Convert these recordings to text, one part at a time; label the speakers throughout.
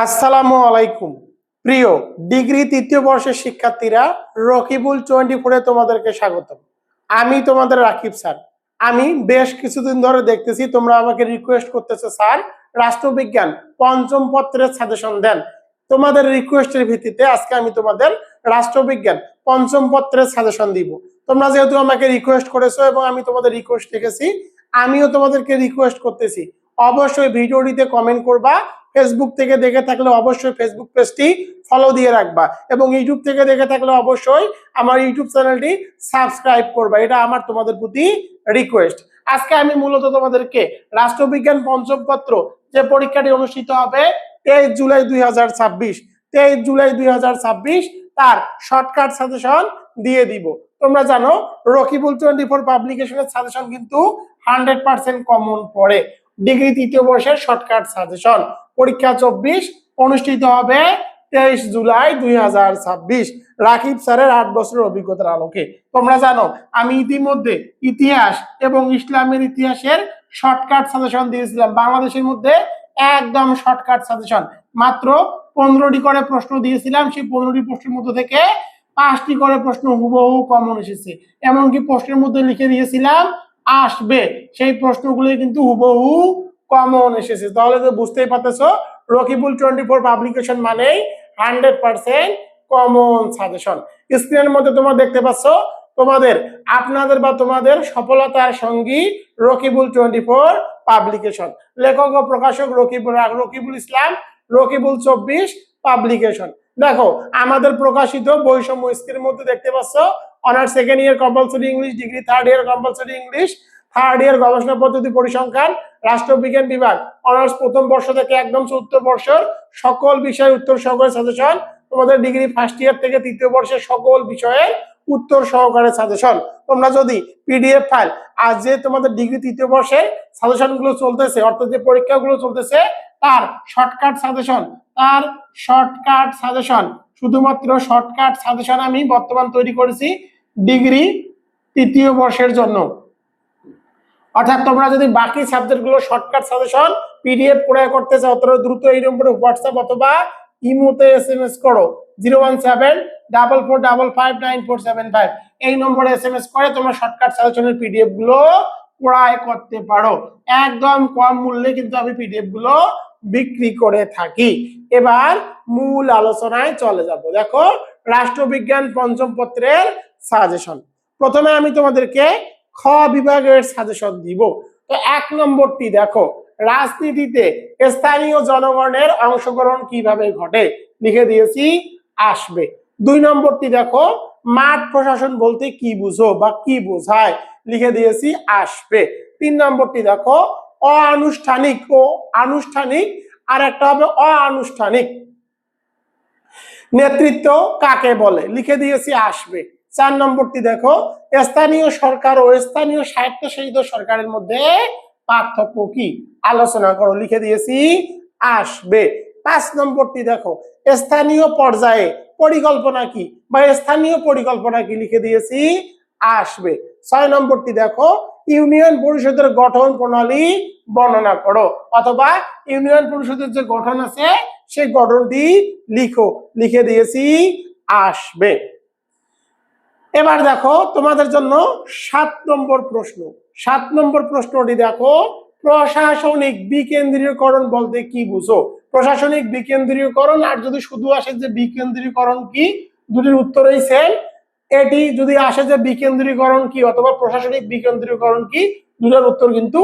Speaker 1: আসসালামু আলাইকুম প্রিয় ডিগ্রি তৃতীয় বর্ষের শিক্ষার্থীরা, রকিবুল 24 তোমাদেরকে স্বাগতম। আমি তোমাদের রাকিব স্যার। আমি বেশ কিছুদিন ধরে দেখতেছি তোমরা আমাকে রিকোয়েস্ট করতেছো, স্যার রাষ্ট্রবিজ্ঞান পঞ্চম পত্রের সাজেশন দেন। তোমাদের রিকোয়েস্টের ভিত্তিতে আজকে আমি তোমাদের রাষ্ট্রবিজ্ঞান পঞ্চম পত্রের সাজেশন দিব। তোমরা যেহেতু আমাকে রিকোয়েস্ট করেছো এবং আমি তোমাদের রিকোয়েস্ট রেখেছি, আমিও তোমাদেরকে রিকোয়েস্ট করতেছি, অবশ্যই ভিডিওটিতে কমেন্ট করবা। ফেসবুক থেকে দেখে থাকলে অবশ্যই ফেসবুক পেজটি ফলো দিয়ে রাখবা এবং ইউটিউব থেকে দেখে থাকলে অবশ্যই আমার ইউটিউব চ্যানেলটি সাবস্ক্রাইব করবা। এটা আমার তোমাদের প্রতি রিকোয়েস্ট। আজকে আমি মূলত তোমাদেরকে রাষ্ট্রবিজ্ঞান পঞ্চম পত্র যে পরীক্ষাটি অনুষ্ঠিত হবে 23 জুলাই 2026, 23 জুলাই 2026 তার শর্টকাট সাজেশন দিয়ে দিব। তোমরা জানো রকিবুল 24 পাবলিকেশনের সাজেশন কিন্তু 100% কমন পড়ে। ডিগ্রি তৃতীয় বর্ষের শর্টকাট সাজেশন পরীক্ষা 24 অনুষ্ঠিত হবে 23 জুলাই 2026 রাকিব স্যারের 8 বছরের অভিজ্ঞতার আলোকে। তোমরা জানো আমি ইতিমধ্যে ইতিহাস এবং ইসলামের ইতিহাসের শর্টকাট সাজেশন দিয়েছিলাম। বাংলাদেশের মধ্যে একদম শর্টকাট সাজেশন মাত্র 15টি করে প্রশ্ন দিয়েছিলাম। সেই 15টি প্রশ্নের মধ্যে থেকে 5টি করে প্রশ্ন হুবহু কমন এসেছে। এমনকি প্রশ্নের মধ্যে লিখে দিয়েছিলাম আসবে, সেই প্রশ্নগুলো কিন্তু হুবহু কমন এসেছে। তাহলে তো বুঝতেই পারতেছো রকিবুল 24 পাবলিকেশন মানেই 100% কমন সাজেশন। স্ক্রিনের মধ্যে তোমরা দেখতে পাচ্ছ তোমাদের সফলতার সঙ্গী রকিবুল 24 পাবলিকেশন, লেখক ও প্রকাশক রকিবুল ইসলাম, রকিবুল 24 পাবলিকেশন। দেখো আমাদের প্রকাশিত বৈষম্য স্ক্রিনের মধ্যে দেখতে পাচ্ছ honours second year compulsory English, degree third year compulsory English, third year গবেষণা পদ্ধতি পরিসংখ্যান, রাষ্ট্রবিজ্ঞান বিভাগ অনার্স প্রথম বর্ষ থেকে একদম চতুর্থ বর্ষের সকল বিষয়ের উত্তর সহকারে সাজেশন। তোমাদের ডিগ্রি ফার্স্ট ইয়ার থেকে তৃতীয় বর্ষের সকল বিষয়ের উত্তর সহকারে সাজেশন। তোমরা যদি পিডিএফ ফাইল আজ যে তোমাদের ডিগ্রি তৃতীয় বর্ষের সাজেশন গুলো চলতেছে, অর্থাৎ যে পরীক্ষাগুলো চলতেছে তার শর্টকাট সাজেশন শুধুমাত্র শর্টকাট সাজেশন আমি বর্তমান তৈরি করেছি ডিগ্রি তৃতীয় বর্ষের জন্য। অর্থাৎ তোমরা যদি বাকি সাবজেক্টগুলো শর্টকাট সাজেশন পিডিএফ ক্রয় করতে চাও তাহলে দ্রুত এই নম্বরে হোয়াটসঅ্যাপ অথবা ইমোতে এসএমএস করো 01744559475। এই নম্বরে এসএমএস করে তোমরা শর্টকাট সাজেশনের পিডিএফ গুলো ক্রয় করতে পারো। একদম কম মূল্যে কিন্তু আমি পিডিএফ গুলো বিক্রি করে থাকি। এবার মূল আলোচনায় চলে যাব। দেখো রাষ্ট্রবিজ্ঞান পঞ্চম পত্রের সাজেশন। প্রথমে আমি তোমাদেরকে খ বিভাগের সাজেশন দিব। তো 1 নম্বরটি দেখো, রাজনীতিতে স্থানীয় জনগণের অংশগ্রহণ কিভাবে ঘটে, লিখে দিয়েছি আসবে। 2 নম্বরটি দেখো, মাঠ প্রশাসন বলতে কি বুঝো বা কি বোঝায়, লিখে দিয়েছি আসবে। 3 নম্বরটি দেখো, অআনুষ্ঠানিক ও আনুষ্ঠানিক আর একটা হবে অআনুষ্ঠানিক নেতৃত্ব কাকে বলে, লিখে দিয়েছি আসবে। 4 নম্বরটি দেখো, স্থানীয় সরকার ও স্থানীয় স্বায়ত্তশাসিত সরকারের মধ্যে পার্থক্য কি, আলোচনা করো, লিখে দিয়েছি আসবে। 5 নম্বরটি দেখো, স্থানীয় পর্যায়ে পরিকল্পনা কি বা স্থানীয় পরিকল্পনা কি, লিখে দিয়েছি আসবে। 6 নম্বরটি দেখো, ইউনিয়ন পরিষদের গঠন প্রণালী বর্ণনা করো অথবা ইউনিয়ন পরিষদের যে গঠন আছে সেই গঠনটি লিখো, লিখে দিয়েছি আসবে। এবার দেখো তোমাদের জন্য 7 নম্বর প্রশ্ন। 7 নম্বর প্রশ্নটি দেখো, প্রশাসনিক বিকেন্দ্রীয়করণ বলতে কি বুঝো। প্রশাসনিক বিকেন্দ্রীয়করণ আর যদি শুধু আসে যে বিকেন্দ্রীয়করণ কি, দুটির উত্তরই সেম। এটি যদি আসে যে বিকেন্দ্রীয়করণ কি অথবা প্রশাসনিক বিকেন্দ্রীয়করণ কি, দুটোর উত্তর কিন্তু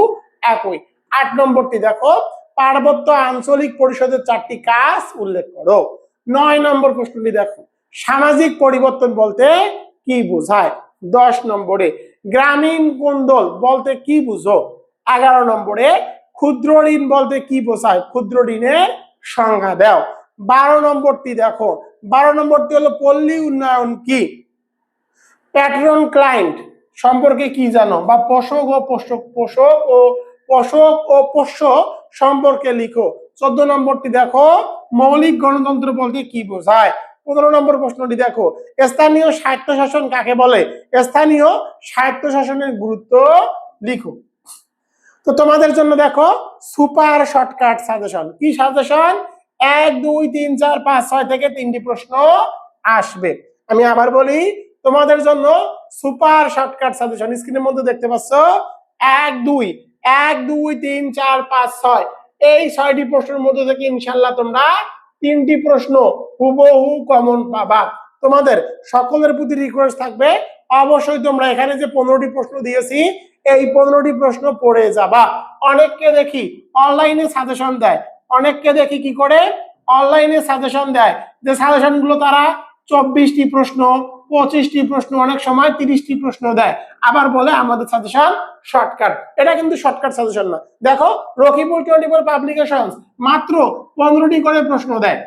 Speaker 1: একই। 8 নম্বরটি দেখো, পার্বত্য আঞ্চলিক পরিষদের 4টি কাজ উল্লেখ করো। 9 নম্বর প্রশ্নটি দেখো, সামাজিক পরিবর্তন বলতে কি বোঝায়। 10 নম্বরে গ্রামীণ কোন্দল বলতে কি বুঝো। 11 নম্বরে ক্ষুদ্র ঋণ বলতে কি বোঝায়, ক্ষুদ্র ঋণের সংজ্ঞা দাও। 12 নম্বরটি দেখো, 12 নম্বরটি হলো পল্লী উন্নয়ন কি। প্যাট্রন ক্লায়েন্ট সম্পর্কে কি জানো বা পোষক ও পোষ্য সম্পর্কে লিখো। 14 নম্বরটি দেখো, মৌলিক গণতন্ত্র বলতে কি বোঝায়। 15 নম্বর প্রশ্নটি দেখো, স্থানীয় স্বায়ত্তশাসন কাকে বলে, স্থানীয় স্বায়ত্তশাসনের গুরুত্ব লিখো। তো তোমাদের জন্য দেখো সুপার শর্টকাট সাজেশন। কি সাজেশন, 1 2 3 4 5 6 থেকে 3টি প্রশ্ন আসবে। আমি আবার বলি, তোমাদের জন্য সুপার শর্টকাট সাজেশন স্ক্রিনের মধ্যে দেখতে পাচ্ছ 1 2 1 2 3 4 5 6 এই 6টি প্রশ্নের মধ্যে থেকে ইনশাআল্লাহ তোমরা 3টি প্রশ্ন হুবহু কমন পাবা। তোমাদের সকলের প্রতি রিকোয়েস্ট থাকবে, অবশ্যই তোমরা এখানে যে 15টি প্রশ্ন দিয়েছি এই 15টি প্রশ্ন পড়ে যাবা। অনেককে দেখি অনলাইনে সাজেশন দেয়, অনেককে দেখি কি করে অনলাইনে সাজেশন দেয়, যে সাজেশন গুলো তারা 24টি প্রশ্ন 25টি প্রশ্ন অনেক সময় 30টি প্রশ্ন দেয়, আবার বলে আমাদের সাজেশন শর্টকাট। এটা কিন্তু শর্টকাট সাজেশন না। দেখো রকিবুল 24 পাবলিকেশনস মাত্র 15টি করে প্রশ্ন দেয়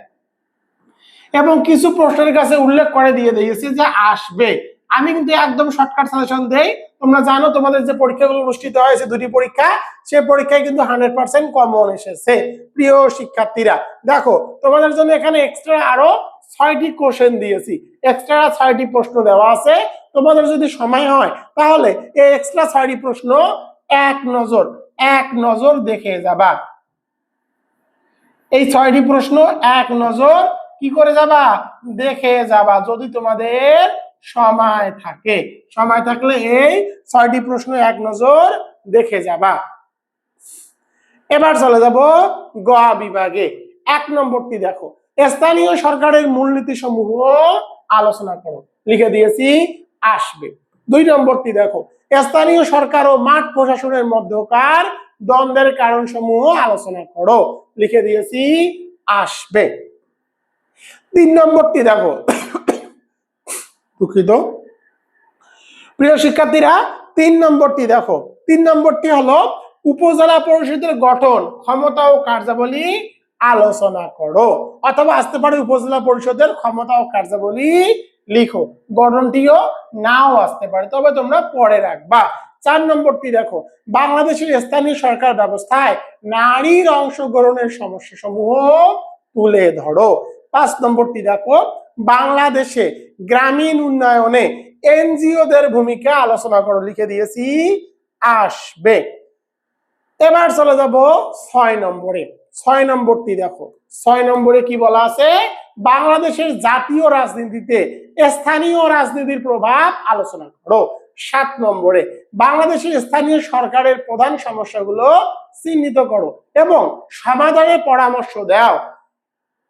Speaker 1: এবং কিছু প্রশ্নের কাছে উল্লেখ করে দিয়ে দিয়েছি যে আসবে। আমি কিন্তু একদম শর্টকাট সাজেশন দেই। তোমরা জানো তোমাদের যে পরীক্ষাগুলো অনুষ্ঠিত হয়েছে, 2টি পরীক্ষা, সেই পরীক্ষায় কিন্তু 100% কমন এসেছে। প্রিয় শিক্ষার্থীরা দেখো, তোমাদের জন্য এখানে এক্সট্রা আরো 6টি কোশ্চেন দিয়েছি, এক্সট্রা 6টি প্রশ্ন দেওয়া আছে। তোমাদের যদি সময় হয় তাহলে এই এক্সট্রা 6টি প্রশ্ন এক নজর দেখে যাবা। এই 6টি প্রশ্ন এক নজর কি করে যাবা, দেখে যাবা যদি তোমাদের সময় থাকে। সময় থাকলে এই 6টি প্রশ্ন এক নজর দেখে যাবা। এবার চলে যাব গ বিভাগে। 1 নম্বরটি দেখো, স্থানীয় সরকারের মূলনীতি সমূহ আলোচনা করো, লিখে দিয়েছি আসবে। 2 নম্বরটি দেখো, স্থানীয় সরকার ও মাঠ প্রশাসনের মধ্যকার দ্বন্দ্বের কারণ সমূহ আলোচনা করো, লিখে দিয়েছি আসবে। 3 নম্বরটি দেখো, দুঃখিত প্রিয় শিক্ষার্থীরা, 3 নম্বরটি দেখো, 3 নম্বরটি হলো উপজেলা পরিষদের গঠন, ক্ষমতা ও কার্যাবলী আলোচনা করো, অথবা আসতে পারে উপজেলা পরিষদের ক্ষমতা ও কার্যাবলী লিখো। গঠনটিও নাও আসতে পারে, তবে তোমরা পড়ে রাখবা। 4 নম্বরটি দেখো, বাংলাদেশের স্থানীয় সরকার ব্যবস্থায় নারীর অংশগ্রহণের সমস্যা সমূহ তুলে ধরো। 5 নম্বরটি দেখো, বাংলাদেশে গ্রামীণ উন্নয়নে এনজিওদের ভূমিকা আলোচনা করো, লিখে দিয়েছি আসবে। এবার চলে যাব 6 নম্বরে। 6 নম্বরটি দেখো, 6 নম্বরে কি বলা আছে, বাংলাদেশের জাতীয় রাজনীতিতে স্থানীয় রাজনীতির প্রভাব আলোচনা করো। 7 নম্বরে বাংলাদেশের স্থানীয় সরকারের প্রধান সমস্যাগুলো চিহ্নিত করো এবং সমাধানের পরামর্শ দাও।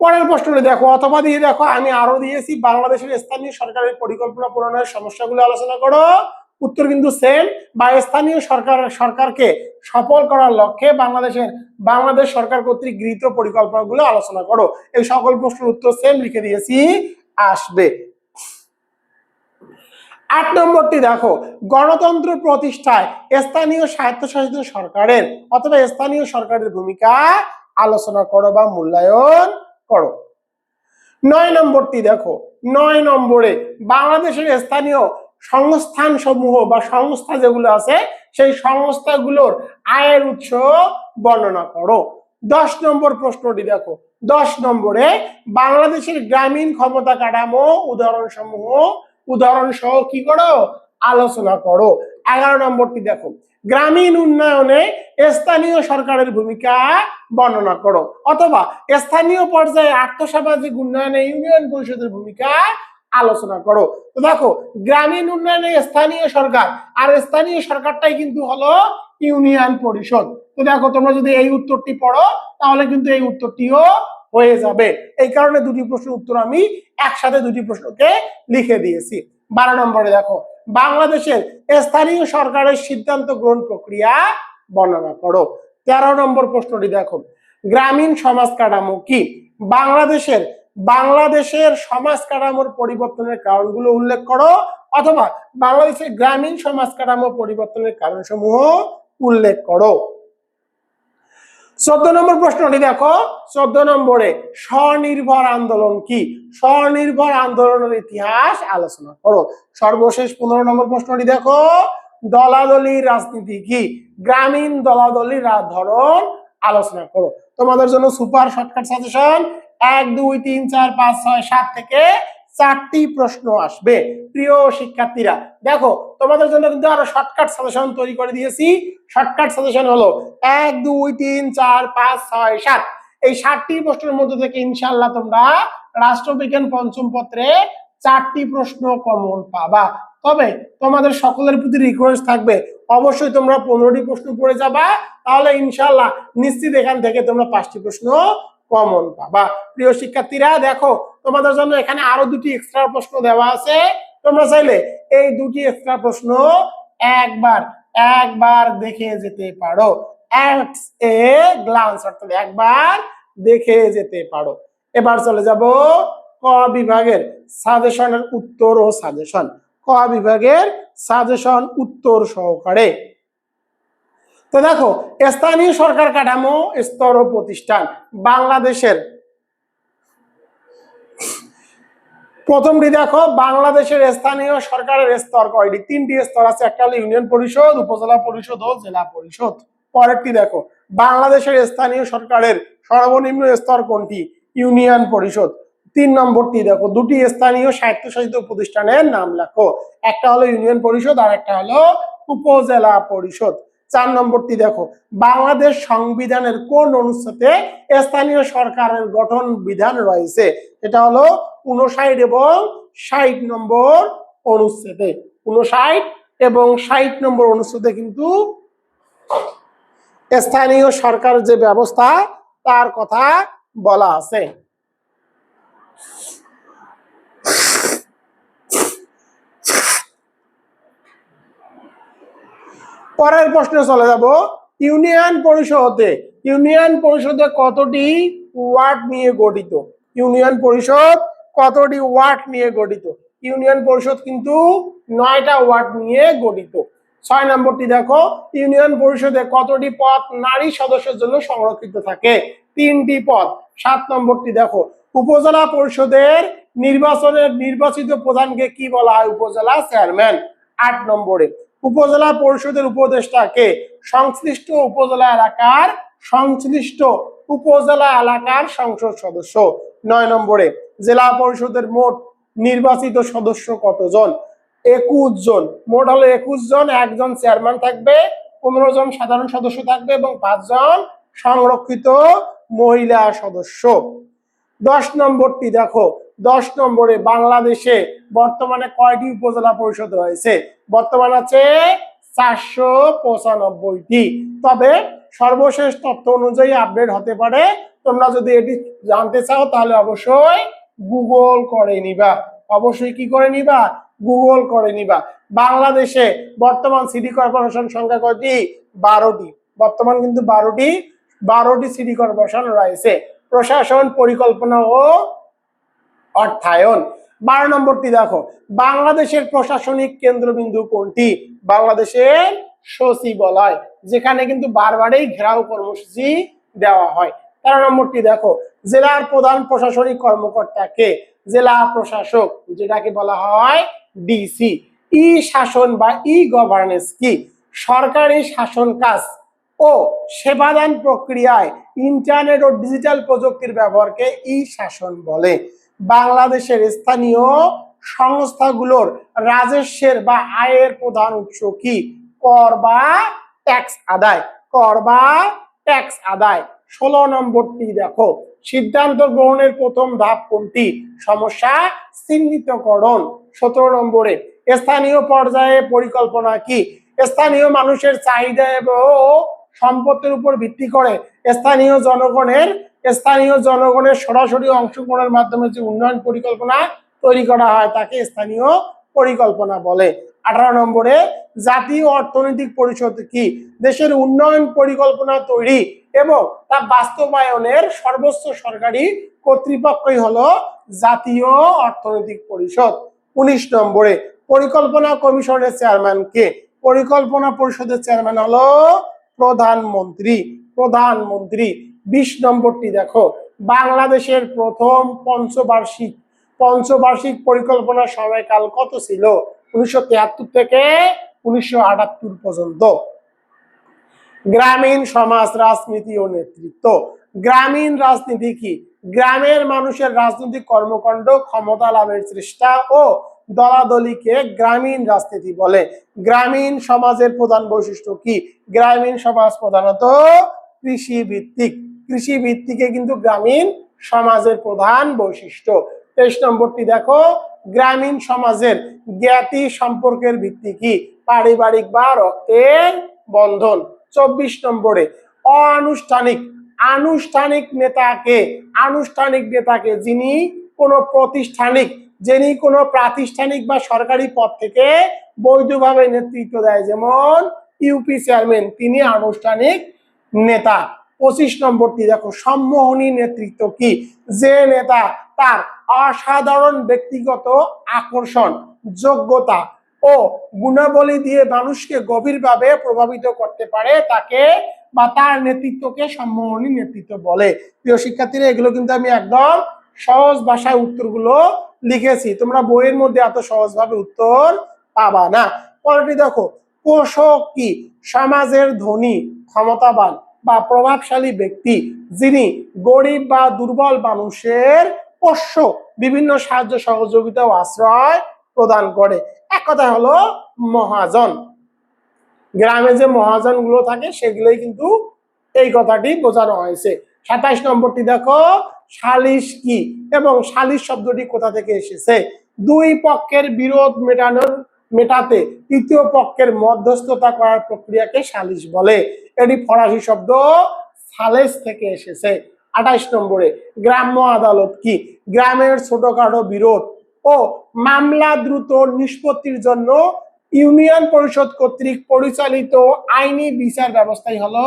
Speaker 1: পরের প্রশ্নটি দেখো, অথবা দিয়ে দেখো, আমি আরো দিয়েছি বাংলাদেশের স্থানীয় সরকারের পরিকল্পনা প্রণয়নের সমস্যাগুলো আলোচনা করো। উত্তর কিন্তু সেম, বা স্থানীয় সরকারকে সফল করার লক্ষ্যে বাংলাদেশ সরকার কর্তৃক গৃহীত পরিকল্পনাগুলো আলোচনা করো। এই সকল প্রশ্নের উত্তর সেম, লিখে দিয়েছি আসবে। 8 নম্বরটি দেখো, গণতন্ত্র প্রতিষ্ঠায় স্থানীয় স্বায়ত্তশাসিত সরকারের অথবা স্থানীয় সরকারের ভূমিকা আলোচনা করো বা মূল্যায়ন করো। 9 নম্বরটি দেখো, 9 নম্বরে বাংলাদেশের স্থানীয় সংস্থান সমূহ বা সংস্থা যেগুলো আছে সেই সংস্থাগুলোর আয়ের উৎস বর্ণনা করো। 10 নম্বর প্রশ্নটি দেখো, 10 নম্বরে বাংলাদেশের গ্রামীণ ক্ষমতা কাঠামো উদাহরণ সহ কি করো, আলোচনা করো। 11 নম্বরটি দেখো, গ্রামীণ উন্নয়নে স্থানীয় সরকারের ভূমিকা বর্ণনা করো, অথবা স্থানীয় পর্যায়ে আর্থসামাজিক উন্নয়নে ইউনিয়ন পরিষদের ভূমিকা আলোচনা করো। তো দেখো, গ্রামীণ উন্নয়নে স্থানীয় সরকার, আর স্থানীয় সরকারটাই কিন্তু হলো ইউনিয়ন পরিষদ। তো দেখো, তোমরা যদি এই উত্তরটি পড়ো তাহলে কিন্তু এই উত্তরটিও হয়ে যাবে। এই কারণে 2টি প্রশ্নের উত্তর আমি একসাথে 2টি প্রশ্নকে লিখে দিয়েছি। 12 নম্বরে দেখো, বাংলাদেশের স্থানীয় সরকারের সিদ্ধান্ত গ্রহণ প্রক্রিয়া বর্ণনা করো। 13 নম্বর প্রশ্নটি দেখো, গ্রামীণ সমাজ কাঠামো কি, বাংলাদেশের সমাজ কাঠামোর পরিবর্তনের কারণগুলো উল্লেখ করো, অথবা বাংলাদেশের গ্রামীণ সমাজ কাঠামো পরিবর্তনের কারণসমূহ উল্লেখ করো। 14 নম্বর প্রশ্নটি দেখো, 14 নম্বরে স্বনির্ভর আন্দোলন কি, স্বনির্ভর আন্দোলনের ইতিহাস আলোচনা করো। সর্বশেষ 15 নম্বর প্রশ্নটি দেখো, দলাদলি রাজনীতি কি, গ্রামীণ দলাদলির ধরন আলোচনা করো। তোমাদের জন্য সুপার শর্টকাট সাজেশন 1 2 3 4 5 6 7 থেকে 4টি প্রশ্ন আসবে। প্রিয় শিক্ষার্থীরা দেখো, তোমাদের জন্য কিন্তু আরো শর্টকাট সাজেশন তৈরি করে দিয়েছি। শর্টকাট সাজেশন হলো 1 2 3 4 5 6 7। এই 60টি প্রশ্নের মধ্যে থেকে ইনশাআল্লাহ তোমরা রাষ্ট্রবিজ্ঞান পঞ্চম পত্রে 4টি প্রশ্ন কমন পাবা। তবে তোমাদের সকলের প্রতি রিকোয়েস্ট থাকবে, অবশ্যই তোমরা 15টি প্রশ্ন পড়ে যাবা, তাহলে ইনশাআল্লাহ নিশ্চিত এখান থেকে তোমরা 5টি প্রশ্ন কমন পাবা। প্রিয় শিক্ষার্থীরা দেখো, তোমাদের জন্য এখানে আরো 2টি এক্সট্রা প্রশ্ন দেওয়া আছে। তোমরা চাইলে এই 2টি এক্সট্রা প্রশ্ন একবার দেখে যেতে পারো, অ্যাট এ গ্লান্স, অর্থাৎ একবার দেখে যেতে পারো। এবার চলে যাব ক বিভাগের সাজেশনের উত্তর ও সাজেশন। ক বিভাগের সাজেশন উত্তর সহকারে। তো দেখো, স্থানীয় সরকার কাঠামো, স্তর ও প্রতিষ্ঠান। বাংলাদেশের প্রথমটি দেখো, বাংলাদেশের স্থানীয় সরকারের স্তর কয়টি? 3টি স্তর আছে, একটা হলো ইউনিয়ন পরিষদ, উপজেলা পরিষদ ও জেলা পরিষদ। পরেরটি দেখো, বাংলাদেশের স্থানীয় সরকারের সর্বনিম্ন স্তর কোনটি? ইউনিয়ন পরিষদ। 3 নম্বরটি দেখো, 2টি স্থানীয় স্বায়ত্তশাসিত প্রতিষ্ঠানের নাম লেখো, একটা হলো ইউনিয়ন পরিষদ আর একটা হলো উপজেলা পরিষদ। 4 নম্বরটি দেখো, বাংলাদেশ সংবিধানের কোন অনুচ্ছেদে স্থানীয় সরকারের গঠন বিধান রয়েছে? এটা হলো 59 এবং 60 নম্বর অনুচ্ছেদে। 59 এবং 60 নম্বর অনুচ্ছেদে কিন্তু স্থানীয় সরকার যে ব্যবস্থা তার কথা বলা আছে। পরের প্রশ্নে চলে যাব, ইউনিয়ন পরিষদে কতটি ওয়ার্ড নিয়ে গঠিত? ইউনিয়ন পরিষদ কতটি ওয়ার্ড নিয়ে গঠিত? ইউনিয়ন পরিষদ কিন্তু 9টা ওয়ার্ড নিয়ে গঠিত। 6 নম্বরটি দেখো, ইউনিয়ন পরিষদে কতটি পদ নারী সদস্যের জন্য সংরক্ষিত থাকে? 3টি পদ। 7 নম্বরটি দেখো, উপজেলা পরিষদের নির্বাচনের নির্বাচিত প্রধানকে কি বলা হয়? উপজেলা চেয়ারম্যান। 8 নম্বরে, উপজেলা পরিষদের উপদেষ্টা কে? সংশ্লিষ্ট উপজেলা এলাকার সংসদ সদস্য। 9 নম্বরে, জেলা পরিষদের মোট নির্বাচিত সদস্য কতজন? 21 জন। মোট হলো 21 জন। 1 জন চেয়ারম্যান থাকবে, 15 জন সাধারণ সদস্য থাকবে এবং 5 জন সংরক্ষিত মহিলা সদস্য। 10 নম্বরটি দেখো, 10 নম্বরে, বাংলাদেশে বর্তমানে কয়টি উপজেলা পরিষদ রয়েছে? বর্তমান আছে 495টি। তবে সর্বশেষ তথ্য অনুযায়ী আপডেট হতে পারে। তোমরা যদি এটি জানতে চাও তাহলে অবশ্যই গুগল করে নিবা। অবশ্যই কি করে নিবা? গুগল করে নিবা। বাংলাদেশে বর্তমান সিটি কর্পোরেশন সংখ্যা কয়টি? 12টি। বর্তমান কিন্তু 12টি সিটি কর্পোরেশন রয়েছে। প্রশাসন, পরিকল্পনা ও অর্থায়ন। 12 নম্বরটি দেখো, বাংলাদেশের প্রশাসনিক কেন্দ্রবিন্দু কোনটি? বাংলাদেশের সচিবালয়, যেখানে কিন্তু বারবারই ঘেরাও কর্মসূচি দেওয়া হয়। 13 নম্বরটি দেখো, জেলার প্রধান প্রশাসনিক কর্মকর্তা কে? জেলা প্রশাসক, যেটাকে বলা হয় ডিসি। ই শাসন বা ই গভর্নেন্স কি? সরকারি শাসন কাজ ও সেবাদান প্রক্রিয়ায় ইন্টারনেট ও ডিজিটাল প্রযুক্তির ব্যবহারকে ই শাসন বলে। বাংলাদেশের স্থানীয় সংস্থাগুলোর রাজস্বের বা আয়ের প্রধান উৎস কি? কর বা ট্যাক্স আদায়। 16 নম্বরটি দেখো, সিদ্ধান্ত গ্রহণের প্রথম ধাপ কোনটি? সমস্যা চিহ্নিতকরণ। 17 নম্বরে, স্থানীয় পর্যায়ে পরিকল্পনা কি? স্থানীয় মানুষের চাহিদা এবং সম্পদের উপর ভিত্তি করে স্থানীয় জনগণের সরাসরি অংশগ্রহণের মাধ্যমে যে উন্নয়ন পরিকল্পনা তৈরি করা হয় তাকে স্থানীয় পরিকল্পনা বলে। 18 নম্বরে, জাতীয় অর্থনৈতিক পরিষদ কি? দেশের উন্নয়ন পরিকল্পনা তৈরি এবং তা বাস্তবায়নের সর্বোচ্চ সরকারি কর্তৃপক্ষই হলো জাতীয় অর্থনৈতিক পরিষদ। 19 নম্বরে, পরিকল্পনা কমিশনের চেয়ারম্যান কে? পরিকল্পনা পরিষদের চেয়ারম্যান হলো প্রধানমন্ত্রী। 20 নম্বরটি দেখো, বাংলাদেশের প্রথম পঞ্চবার্ষিক পরিকল্পনার সময়কাল কত ছিল? 1973 থেকে 1978 পর্যন্ত। গ্রামীণ সমাজ, রাজনীতি ও নেতৃত্ব। গ্রামীণ রাজনীতি কি? গ্রামের মানুষের রাজনৈতিক কর্মকাণ্ড, ক্ষমতা লাভের চেষ্টা ও দলাদলিকে গ্রামীণ রাজনীতি বলে। গ্রামীণ সমাজের প্রধান বৈশিষ্ট্য কি? গ্রামীণ সমাজ প্রধানত কৃষি ভিত্তিক। কৃষি ভিত্তিকে কিন্তু গ্রামীণ সমাজের প্রধান বৈশিষ্ট্য। 23 নম্বরটি দেখো, গ্রামীণ সমাজের জ্ঞাতি সম্পর্কের ভিত্তি কি? পারিবারিক বা রক্তের বন্ধন। 24 নম্বরে অনানুষ্ঠানিক আনুষ্ঠানিক নেতাকে, আনুষ্ঠানিক নেতাকে যিনি কোনো প্রাতিষ্ঠানিক বা সরকারি পদ থেকে বৈধভাবে নেতৃত্ব দেয়, যেমন ইউপি চেয়ারম্যান, তিনি আনুষ্ঠানিক নেতা। 25 নম্বরটি দেখো, সম্মোহনী নেতৃত্ব কি? যে নেতা তার অসাধারণ ব্যক্তিগত আকর্ষণ, যোগ্যতা ও গুণাবলী দিয়ে মানুষকে গভীরভাবে প্রভাবিত করতে পারে, তাকে বা তার নেতৃত্বকে সম্মোহনী নেতৃত্ব বলে। প্রিয় শিক্ষার্থীরা, এগুলো কিন্তু আমি একদম সহজ ভাষায় উত্তরগুলো লিখেছি, তোমরা বইয়ের মধ্যে এত সহজভাবে উত্তর পাবা না। পরেরটি দেখো, পোষক কি? সমাজের ধনী, ক্ষমতাবান বা প্রভাবশালী ব্যক্তি যিনি গরিব বা দুর্বল মানুষের পোষ্য, বিভিন্ন সাহায্য সহযোগিতা ও আশ্রয় প্রদান করে। এক কথা হলো মহাজন। গ্রামে যে মহাজন গুলো থাকে সেগুলোই কিন্তু এই কথাটি বোঝানো হয়েছে। 27 নম্বরটি দেখো, সালিশ কি এবং সালিশ শব্দটি কোথা থেকে এসেছে? দুই পক্ষের বিরোধ মেটাতে তৃতীয় পক্ষের মধ্যস্থতা করার প্রক্রিয়াকে সালিশ বলে। এটি ফরাসি শব্দ সালেস থেকে এসেছে। 28 নম্বরে গ্রাম্য আদালত কি? গ্রামের ছোটখাটো বিরোধ ও মামলা দ্রুত নিষ্পত্তির জন্য ইউনিয়ন পরিষদ কর্তৃক পরিচালিত আইনি বিচার ব্যবস্থাই হলো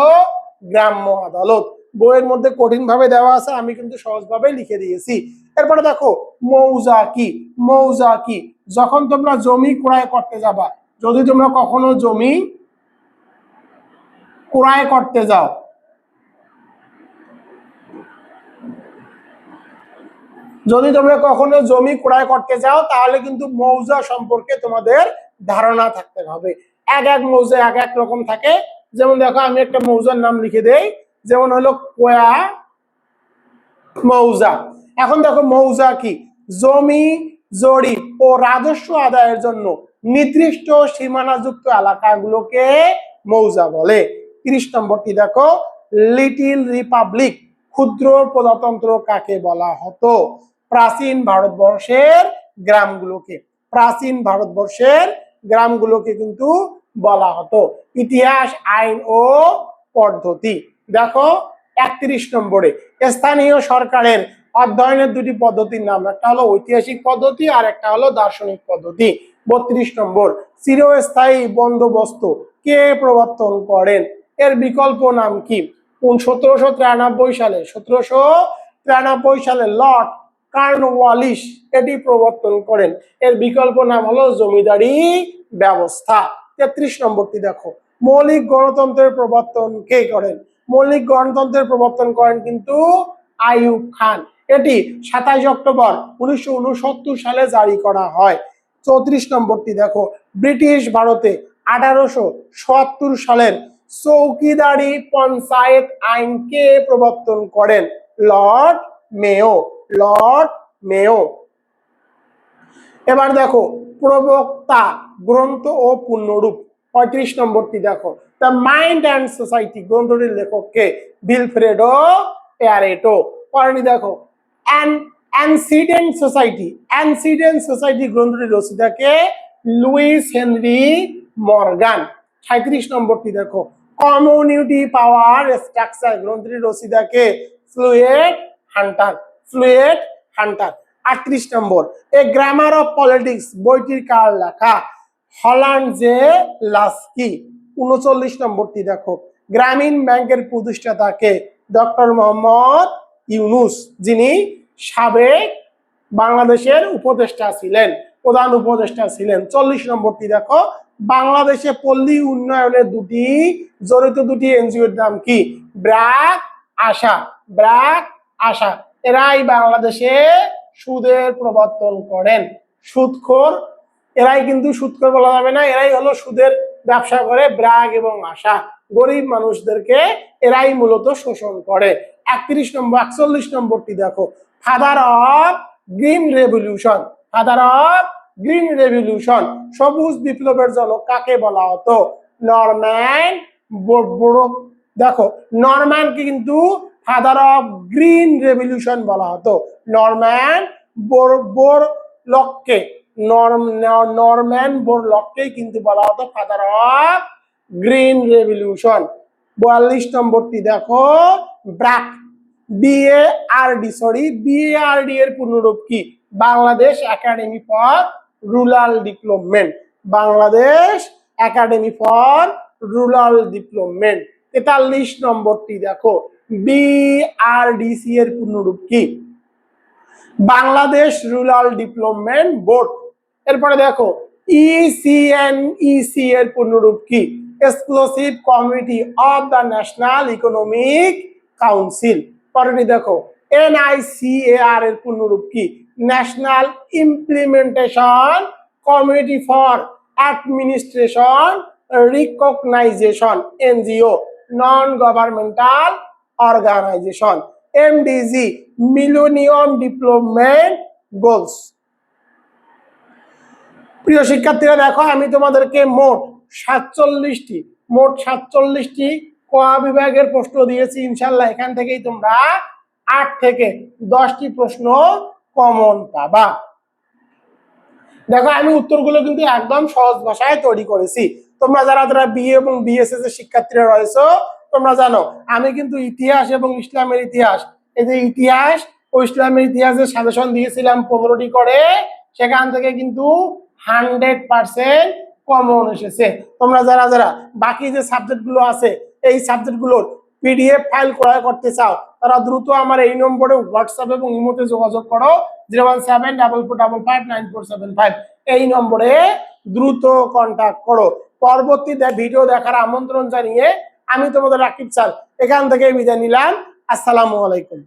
Speaker 1: গ্রাম্য আদালত। বইয়ের মধ্যে কঠিন ভাবে দেওয়া আছে, আমি কিন্তু সহজভাবে লিখে দিয়েছি। এরপরে দেখো, মৌজা কি? মৌজা কি? যখন তোমরা জমি ক্রয় করতে যাবা, যদি তোমরা কখনো জমি ক্রয় করতে যাও, তাহলে কিন্তু মৌজা সম্পর্কে তোমাদের ধারণা থাকতে হবে। এক এক মৌজা এক এক রকম থাকে। যেমন দেখো, আমি একটা মৌজার নাম লিখে দেই, যেমন হলো কোয়া মৌজা। এখন দেখো, মৌজা কি? জমি জরিপ ও রাজস্ব আদায়ের জন্য নির্দিষ্ট সীমানাযুক্ত এলাকাগুলোকে মৌজা বলে। 30 নম্বরটি দেখো, লিটল রিপাবলিক, ক্ষুদ্র প্রজাতন্ত্র কাকে বলা হতো? প্রাচীন ভারতবর্ষের গ্রামগুলোকে কিন্তু বলা হতো। ইতিহাস, আইন ও পদ্ধতি দেখো 31 নম্বরে, স্থানীয় সরকারের অধ্যয়নের দুটি পদ্ধতির নাম, একটা হলো ঐতিহাসিক পদ্ধতি আর একটা হলো দার্শনিক পদ্ধতি। 32 নম্বর, চিরস্থায়ী বন্দোবস্ত কে প্রবর্তন করেন? এর বিকল্প নাম কি? 1793 সালে লর্ড কর্নওয়ালিস এটি প্রবর্তন করেন। এর বিকল্প নাম হলো জমিদারি ব্যবস্থা। 33 নম্বরটি দেখো, মৌলিক গণতন্ত্রের প্রবর্তন কে করেন? মৌলিক গণতন্ত্রের প্রবর্তন করেন কিন্তু আইয়ুব খান। এটি 27 অক্টোবর 1969 সালে জারি করা হয়। 34 নম্বরটি দেখো, ব্রিটিশ ভারতে 1877 সালের চৌকিদারি পঞ্চায়েত আইন কে প্রবর্তন করেন? Lord Mayo. এবার দেখো, প্রবক্তা, গ্রন্থ ও পূর্ণরূপ। 35 নম্বরটি দেখো, দ্য মাইন্ড অ্যান্ড সোসাইটি গ্রন্থটির লেখক কে? ভিলফ্রেডো প্যারেটো। পরেরটি দেখো, অ্যানসিডেন্ট সোসাইটি গ্রন্থটির রচয়িতা কে? Luis Henry Morgan. 37 নম্বরটি দেখো, কমিউনিটি পাওয়ার স্ট্রাকচার গ্রন্থটির রচয়িতা কে? Floyd Hunter. 38 number, a grammar of politics বইটির কার লেখা? Holland J Laski. 39 নম্বরটি দেখো, গ্রামীণ ব্যাংকের প্রতিষ্ঠাতা কে? ডক্টর মোহাম্মদ ইউনুস, যিনি সাবেক বাংলাদেশের প্রধান উপদেষ্টা ছিলেন। 40 নম্বরটি দেখো, বাংলাদেশে পল্লী উন্নয়নের জড়িত দুটি এনজিওর নাম কি? ব্র্যাক, আশা। এরাই বাংলাদেশে সুদের প্রবর্তন করেন। সুদখোর, এরাই কিন্তু সুদখোর বলা যাবে না, এরাই হলো সুদের ব্যবসা করে। ব্র্যাক এবং আশা গরিব মানুষদেরকে এরাই মূলত শোষণ করে। 41 নম্বরটি দেখো, ফাদার অফ গ্রিন রেভলিউশন সবুজ বিপ্লবের জনক কাকে বলা হতো? Norman Borlaug. দেখো, নরম্যান কিন্তু ফাদার অফ গ্রিন রেভলিউশন বলা হতো। নরম্যান বোরলগকে নরম্যান বোরলগকেই কিন্তু বলা হতো ফাদার অফ গ্রিন রেভলিউশন। 42 নম্বরটি দেখো, ব্র্যাক BARD এর পূর্ণরূপ কি? Bangladesh academy for rural development. Bangladesh academy for rural development. 43 নম্বরটি দেখো, BRDC এর পূর্ণরূপ কি? Bangladesh rural development board. এরপরে দেখো, ECNEC এর পূর্ণরূপ কি? Exclusive committee of the national economic council. পরেরটি দেখো, NICAR এর পূর্ণরূপ কি? National implementation committee for administration reorganisation, NGO, non governmental organisation. MDG, millennium development goals. প্রিয় শিক্ষার্থীরা দেখো, আমি তোমাদেরকে মোট 47টি ক বিভাগের প্রশ্ন দিয়েছি। ইনশাল্লাহ এখান থেকেই তোমরা 8 থেকে 10টি প্রশ্ন কমন পাবা। দেখো, আমি উত্তরগুলো কিন্তু একদম সহজ ভাষায় তৈরি করেছি। তোমরা যারা BA এবং BSS এর শিক্ষার্থীরা রয়েছে, তোমরা জানো আমি কিন্তু ইতিহাস এবং ইসলামের ইতিহাস, এই যে ইতিহাস ও ইসলামের ইতিহাসের সাজেশন দিয়েছিলাম 15টি করে, সেখান থেকে কিন্তু 100% কমন এসেছে। তোমরা যারা বাকি যে সাবজেক্টগুলো আছে, এই সাবজেক্টগুলোর PDF ফাইল ক্রয় করতে চাও, তারা দ্রুত আমার এই নম্বরে হোয়াটসঅ্যাপ এবং ইমোতে যোগাযোগ করো, 01744559475। এই নম্বরে দ্রুত কন্টাক্ট করো। পরবর্তী ভিডিও দেখার আমন্ত্রণ জানিয়ে আমি তোমাদের রাকিব স্যার এখান থেকে বিদায় নিলাম। আসসালামু আলাইকুম।